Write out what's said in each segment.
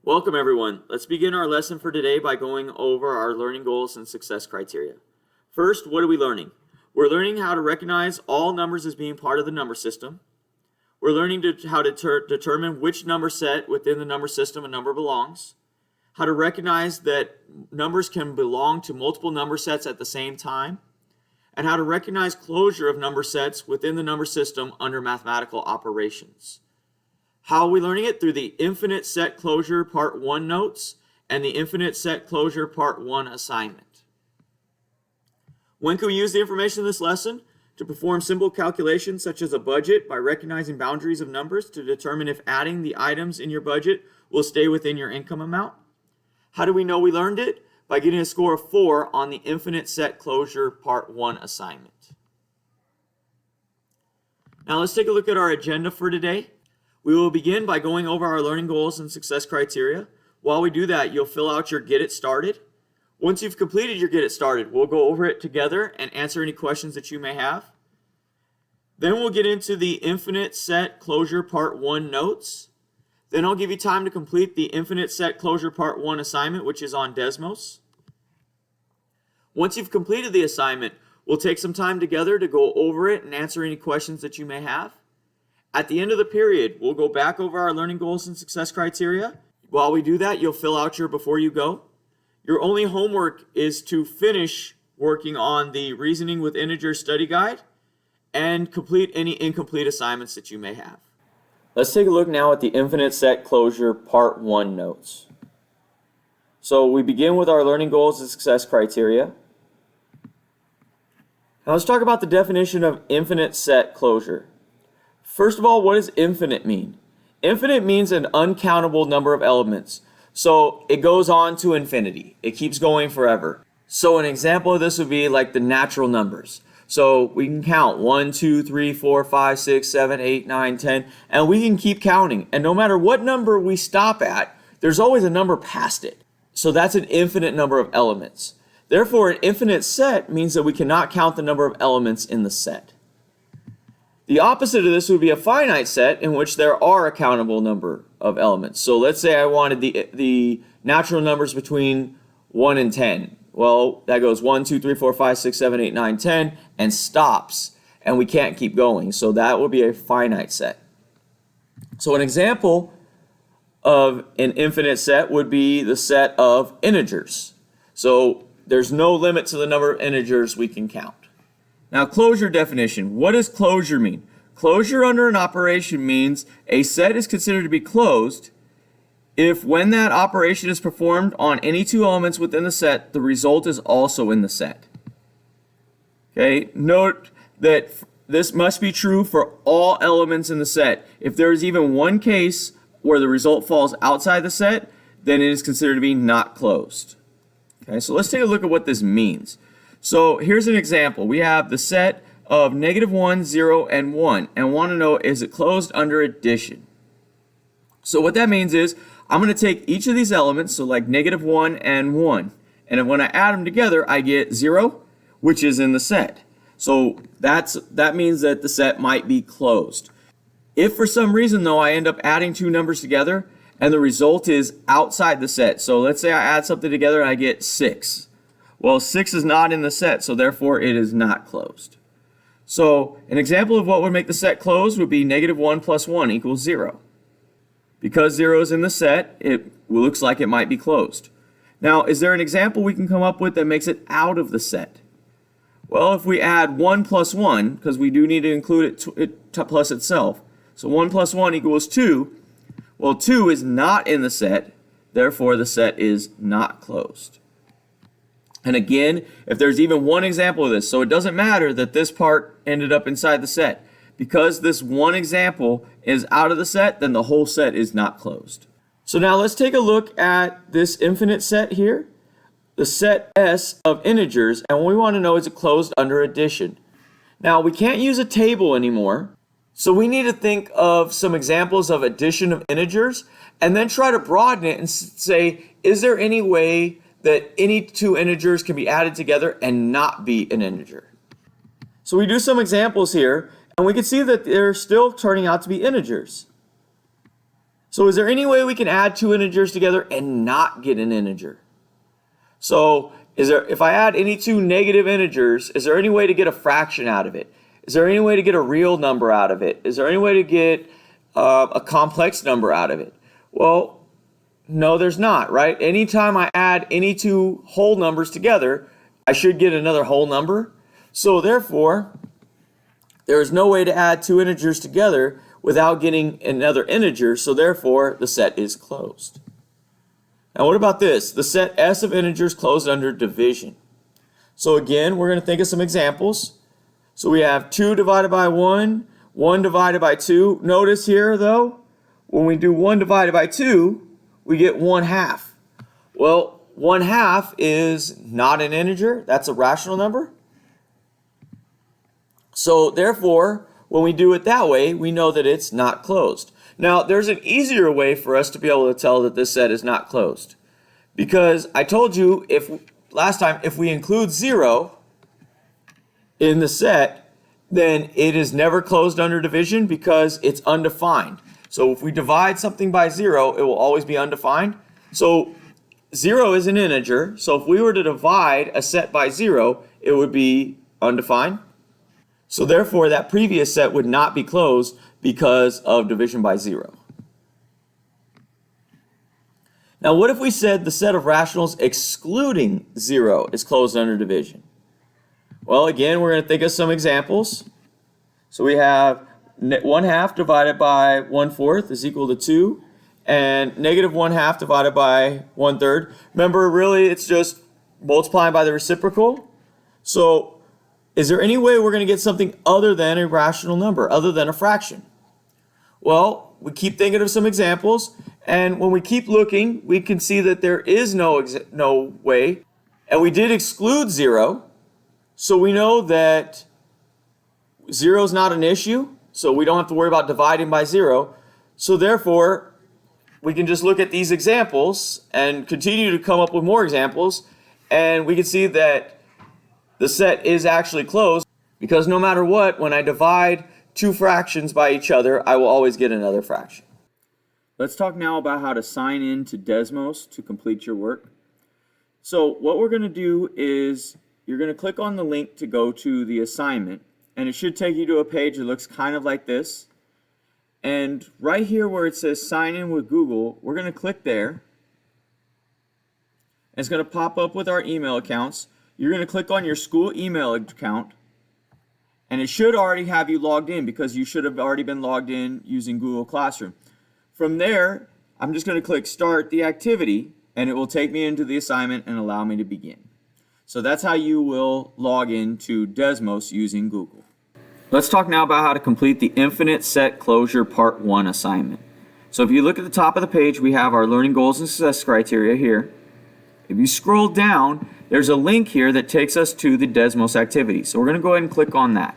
Welcome everyone. Let's begin our lesson for today by going over our learning goals and success criteria. First, what are we learning? We're learning how to recognize all numbers as being part of the number system. We're learning how to determine which number set within the number system a number belongs. How to recognize that numbers can belong to multiple number sets at the same time. And how to recognize closure of number sets within the number system under mathematical operations. How are we learning it? Through the infinite set closure part 1 notes and the infinite set closure part 1 assignment. When can we use the information in this lesson? To perform simple calculations such as a budget by recognizing boundaries of numbers to determine if adding the items in your budget will stay within your income amount. How do we know we learned it? By getting a score of 4 on the infinite set closure part 1 assignment. Now let's take a look at our agenda for today. We will begin by going over our learning goals and success criteria. While we do that, you'll fill out your Get It Started. Once you've completed your Get It Started, we'll go over it together and answer any questions that you may have. Then we'll get into the infinite set closure part 1 notes. Then I'll give you time to complete the infinite set closure part 1 assignment, which is on Desmos. Once you've completed the assignment, we'll take some time together to go over it and answer any questions that you may have. At the end of the period, we'll go back over our learning goals and success criteria. While we do that, you'll fill out your before you go. Your only homework is to finish working on the Reasoning with Integers study guide and complete any incomplete assignments that you may have. Let's take a look now at the infinite set closure part 1 notes. So we begin with our learning goals and success criteria. Now let's talk about the definition of infinite set closure. First of all, what does infinite mean? Infinite means an uncountable number of elements. So it goes on to infinity. It keeps going forever. So an example of this would be like the natural numbers. So we can count 1, 2, 3, 4, 5, 6, 7, 8, 9, 10, and we can keep counting. And no matter what number we stop at, there's always a number past it. So that's an infinite number of elements. Therefore, an infinite set means that we cannot count the number of elements in the set. The opposite of this would be a finite set in which there are a countable number of elements. So let's say I wanted the natural numbers between 1 and 10. Well, that goes 1, 2, 3, 4, 5, 6, 7, 8, 9, 10 and stops. And we can't keep going. So that would be a finite set. So an example of an infinite set would be the set of integers. So there's no limit to the number of integers we can count. Now, closure definition. What does closure mean? Closure under an operation means a set is considered to be closed if when that operation is performed on any two elements within the set, the result is also in the set. Okay, note that this must be true for all elements in the set. If there is even one case where the result falls outside the set, then it is considered to be not closed. Okay, so let's take a look at what this means. So here's an example. We have the set of -1, 0, and 1, and want to know, is it closed under addition? So what that means is I'm going to take each of these elements, so like -1 and 1, and when I add them together, I get 0, which is in the set. So that means that the set might be closed. If for some reason, though, I end up adding two numbers together, and the result is outside the set, so let's say I add something together and I get 6. Well, 6 is not in the set, so therefore it is not closed. So an example of what would make the set closed would be -1 plus 1 equals 0. Because 0 is in the set, it looks like it might be closed. Now, is there an example we can come up with that makes it out of the set? Well, if we add 1 plus 1, because we do need to include it plus itself, so 1 plus 1 equals 2. Well, 2 is not in the set, therefore the set is not closed. And again, if there's even one example of this, so it doesn't matter that this part ended up inside the set. Because this one example is out of the set, then the whole set is not closed. So now let's take a look at this infinite set here, the set S of integers, and what we want to know is it closed under addition. Now we can't use a table anymore, so we need to think of some examples of addition of integers and then try to broaden it and say, is there any way that any two integers can be added together and not be an integer? So we do some examples here, and we can see that they're still turning out to be integers. So is there any way we can add two integers together and not get an integer? So if I add any two negative integers, is there any way to get a fraction out of it? Is there any way to get a real number out of it? Is there any way to get a complex number out of it? Well, no, there's not, right? Anytime I add any two whole numbers together, I should get another whole number. So therefore, there is no way to add two integers together without getting another integer, so therefore the set is closed. Now what about this? The set S of integers closed under division. So again, we're going to think of some examples. So we have 2 divided by 1, 1 divided by 2. Notice here though, when we do 1 divided by 2, we get 1/2. Well, 1/2 is not an integer, that's a rational number. So therefore, when we do it that way, we know that it's not closed. Now, there's an easier way for us to be able to tell that this set is not closed. Because I told you last time, if we include 0 in the set, then it is never closed under division because it's undefined. So if we divide something by 0, it will always be undefined. So 0 is an integer, so if we were to divide a set by 0, it would be undefined. So therefore, that previous set would not be closed because of division by 0. Now, what if we said the set of rationals excluding 0 is closed under division? Well, again, we're going to think of some examples. So we have 1/2 divided by 1/4 is equal to 2, and negative 1/2 divided by 1/3. Remember, really, it's just multiplying by the reciprocal. So is there any way we're going to get something other than a rational number, other than a fraction? Well, we keep thinking of some examples, and when we keep looking, we can see that there is no way, and we did exclude 0, so we know that 0 is not an issue, so we don't have to worry about dividing by 0. So therefore, we can just look at these examples and continue to come up with more examples, and we can see that the set is actually closed because no matter what, when I divide two fractions by each other, I will always get another fraction. Let's talk now about how to sign in to Desmos to complete your work. So what we're going to do is you're going to click on the link to go to the assignment, and it should take you to a page that looks kind of like this. And right here where it says sign in with Google, we're going to click there. And it's going to pop up with our email accounts. You're going to click on your school email account, and it should already have you logged in because you should have already been logged in using Google Classroom. From there, I'm just going to click Start the Activity, and it will take me into the assignment and allow me to begin. So that's how you will log in to Desmos using Google. Let's talk now about how to complete the Infinite Set Closure Part 1 assignment. So if you look at the top of the page, we have our learning goals and success criteria here. If you scroll down, there's a link here that takes us to the Desmos activity. So we're going to go ahead and click on that.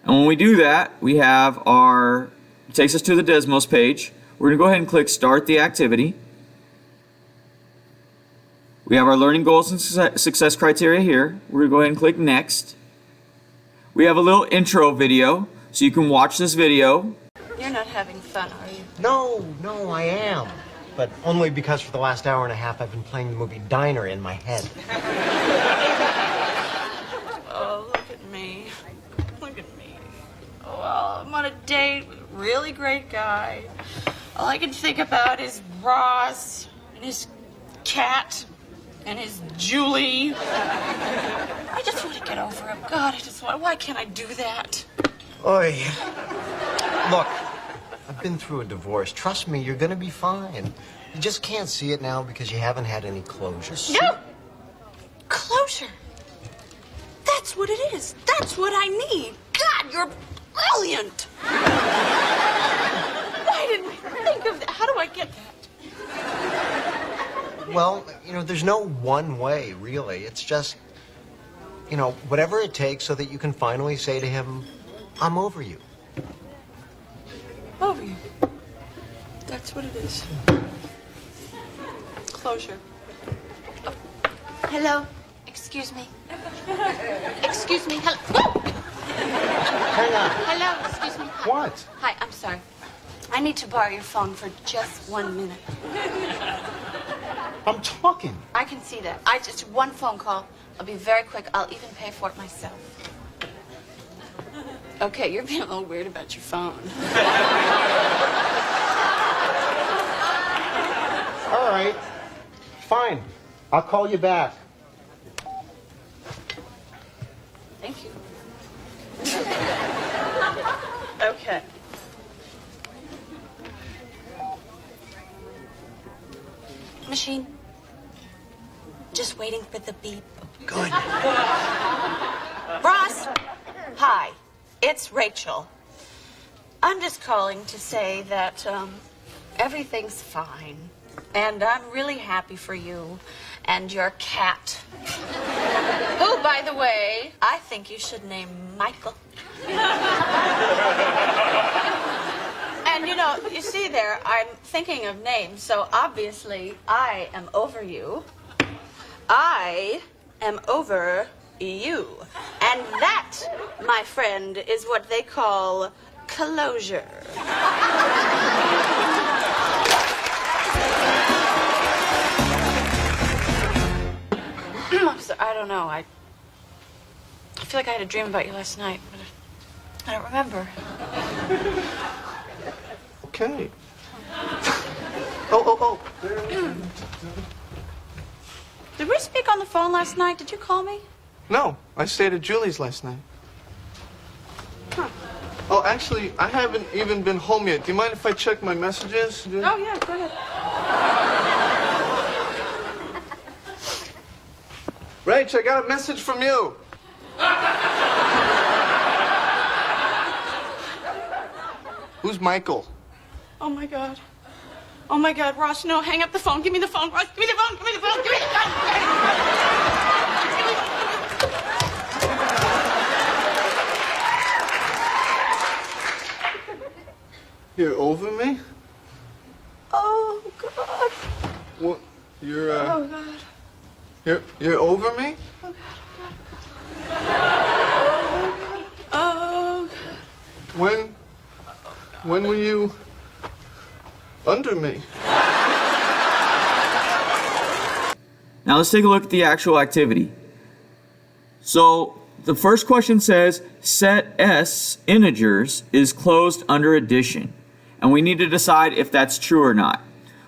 And when we do that, we have it takes us to the Desmos page. We're going to go ahead and click Start the Activity. We have our learning goals and success criteria here. We're going to go ahead and click Next. We have a little intro video, so you can watch this video. You're not having fun, are you? No, I am. But only because for the last hour and a half I've been playing the movie Diner in my head. Oh, look at me. Look at me. Oh, well, I'm on a date with a really great guy. All I can think about is Ross and his cat and his Julie. I just want to get over him. God, why can't I do that? Oy. Look, I've been through a divorce. Trust me, you're gonna be fine. You just can't see it now because you haven't had any closure. No! Closure. That's what it is. That's what I need. God, you're brilliant. Why didn't I think of that? How do I get that? Well, there's no one way, really. It's just, whatever it takes so that you can finally say to him, I'm over you. Over you. That's what it is. Closure. Oh. Hello. Excuse me. Excuse me. Hello. Hang on. Hello. Excuse me. What? Hi. I'm sorry. I need to borrow your phone for just 1 minute. I'm talking. I can see that. I just one phone call. I'll be very quick. I'll even pay for it myself. Okay, you're being a little weird about your phone. All right. Fine. I'll call you back. Thank you. Okay. Machine. Just waiting for the beep. Good. Ross! Hi, it's Rachel. I'm just calling to say that everything's fine. And I'm really happy for you and your cat. Who, by the way, I think you should name Michael. And you know, you see there, I'm thinking of names, so obviously I am over you. I am over you. And that, my friend, is what they call closure. So, I don't know. I feel like I had a dream about you last night, but I don't remember. Okay. Oh. Did we speak on the phone last night? Did you call me? No, I stayed at Julie's last night. Huh. Oh, actually, I haven't even been home yet. Do you mind if I check my messages? Oh, yeah, go ahead. Rach, I got a message from you. Who's Michael? Oh, my God. Oh, my God, Ross, no, hang up the phone. Give me the phone, Ross. Give me the phone, give me the phone, give me the phone. You're over me? Oh, God. What? You're, Oh, God. You're over me? Oh, God. When were you under me? Now let's take a look at the actual activity. So the first question says set S integers is closed under addition. And we need to decide if that's true or not.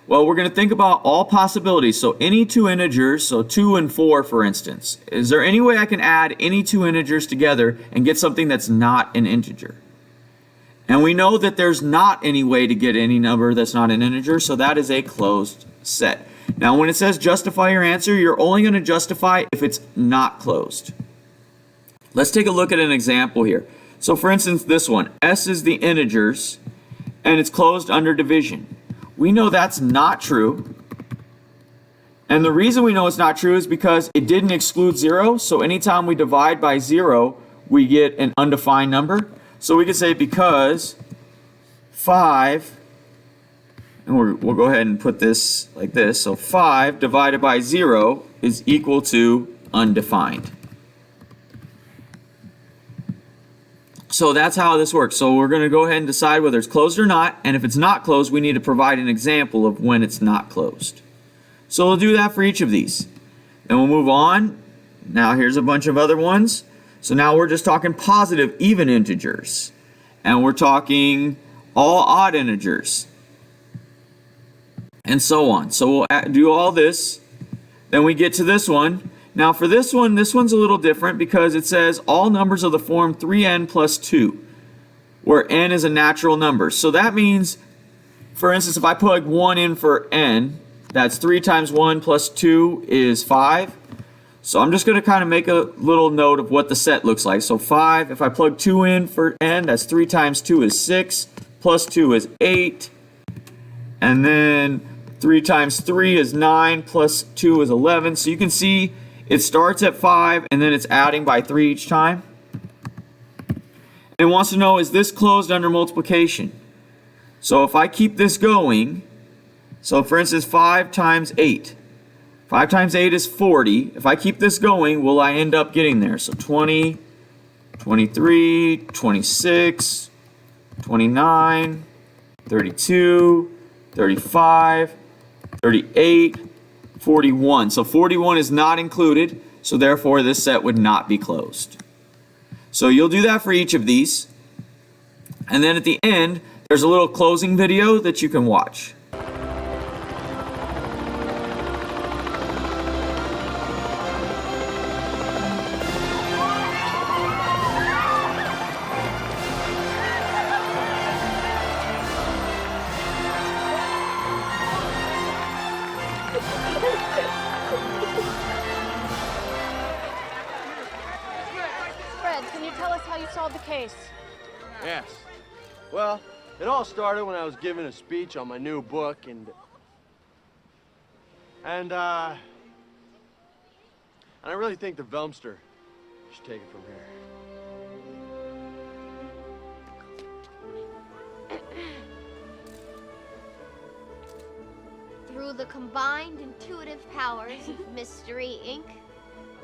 Well, we're going to think about all possibilities. So any two integers, so 2 and 4 for instance. Is there any way I can add any two integers together and get something that's not an integer? And we know that there's not any way to get any number that's not an integer, so that is a closed set. Now when it says justify your answer, you're only going to justify if it's not closed. Let's take a look at an example here. So for instance, this one, S is the integers, and it's closed under division. We know that's not true. And the reason we know it's not true is because it didn't exclude 0. So anytime we divide by 0, we get an undefined number. So we could say because 5, and we'll go ahead and put this like this. So 5 divided by 0 is equal to undefined. So that's how this works. So we're going to go ahead and decide whether it's closed or not. And if it's not closed, we need to provide an example of when it's not closed. So we'll do that for each of these. Then we'll move on. Now here's a bunch of other ones. So now we're just talking positive even integers. And we're talking all odd integers. And so on. So we'll do all this. Then we get to this one. Now for this one's a little different because it says all numbers of the form 3n plus 2, where n is a natural number. So that means, for instance, if I put 1 in for n, that's 3 times 1 plus 2 is 5. So I'm just going to kind of make a little note of what the set looks like. So 5, if I plug 2 in for n, that's 3 times 2 is 6, plus 2 is 8, and then 3 times 3 is 9, plus 2 is 11. So you can see it starts at 5 and then it's adding by 3 each time. And it wants to know, is this closed under multiplication? So if I keep this going, so for instance 5 times 8. 5 times 8 is 40. If I keep this going, will I end up getting there? So 20, 23, 26, 29, 32, 35, 38, 41. So 41 is not included, so therefore this set would not be closed. So you'll do that for each of these. And then at the end, there's a little closing video that you can watch. Fred, can you tell us how you solved the case? Yes. Well, it all started when I was giving a speech on my new book, and I really think the Velmster should take it from here. Through the combined intuitive powers of Mystery Inc.,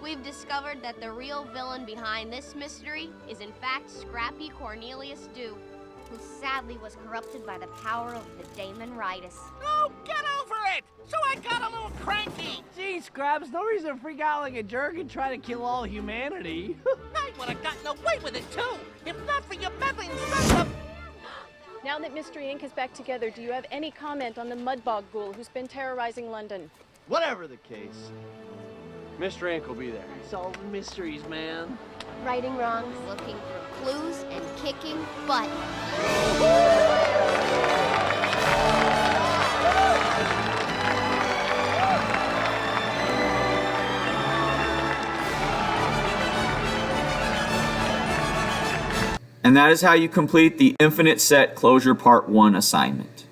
we've discovered that the real villain behind this mystery is in fact Scrappy Cornelius Dew, who sadly was corrupted by the power of the Daemon Ritus. Oh, get over it! So I got a little cranky. Gee, Scraps, no reason to freak out like a jerk and try to kill all humanity. I would have gotten away with it, too, if not for your meddling son of... Now that Mystery Inc. is back together, do you have any comment on the Mudbog Ghoul who's been terrorizing London? Whatever the case, Mr. Ink will be there. Solving mysteries, man. Righting wrongs, looking for clues, and kicking butt. And that is how you complete the Infinite Set Closure Part 1 assignment.